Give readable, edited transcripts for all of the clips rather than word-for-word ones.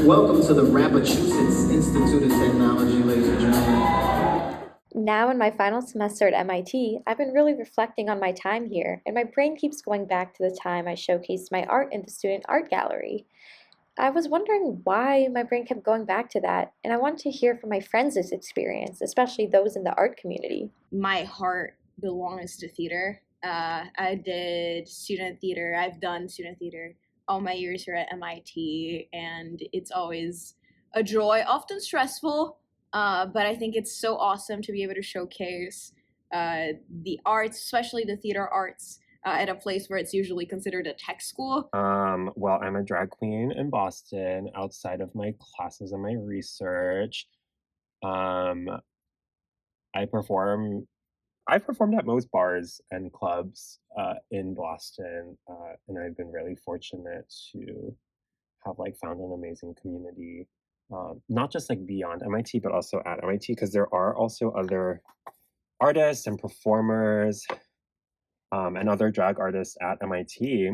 Welcome to the Massachusetts Institute of Technology, ladies and gentlemen. Now, in my final semester at MIT, I've been really reflecting on my time here, and my brain keeps going back to the time I showcased my art in the student art gallery. I was wondering why my brain kept going back to that, and I wanted to hear from my friends' experience, especially those in the art community. My heart belongs to theater. I did student theater. I've done student theater all my years here at MIT, and it's always a joy, often stressful, but I think it's so awesome to be able to showcase the arts, especially the theater arts, at a place where it's usually considered a tech school. Well, I'm a drag queen in Boston outside of my classes and my research. Um, I perform I've performed at most bars and clubs in Boston, and I've been really fortunate to have like found an amazing community, not just like beyond MIT, but also at MIT, because there are also other artists and performers and other drag artists at MIT,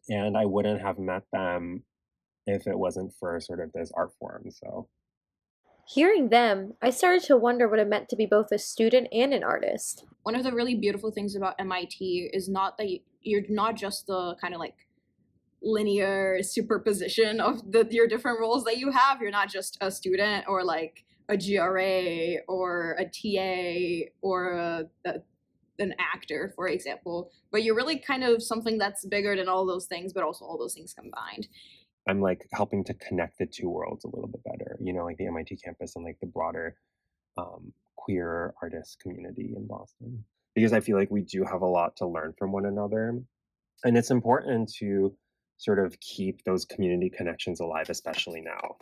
and I wouldn't have met them if it wasn't for sort of this art form. So Hearing them, I started to wonder what it meant to be both a student and an artist. One of the really beautiful things about MIT is not that you're not just the kind of like linear superposition of your different roles that you have. You're not just a student or like a GRA or a TA or an actor, for example, but you're really kind of something that's bigger than all those things, but also all those things combined. I'm like helping to connect the two worlds a little bit better, like the MIT campus and like the broader queer artist community in Boston. Because I feel like we do have a lot to learn from one another. And it's important to sort of keep those community connections alive, especially now.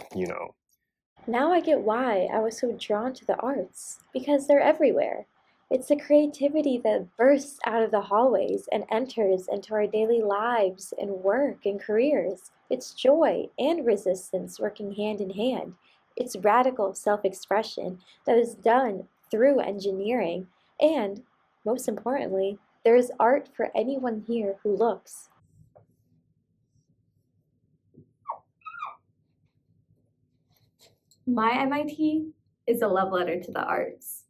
Now I get why I was so drawn to the arts, because they're everywhere. It's the creativity that bursts out of the hallways and enters into our daily lives and work and careers. It's joy and resistance working hand in hand. It's radical self expression that is done through engineering. And, most importantly, there is art for anyone here who looks. My MIT is a love letter to the arts.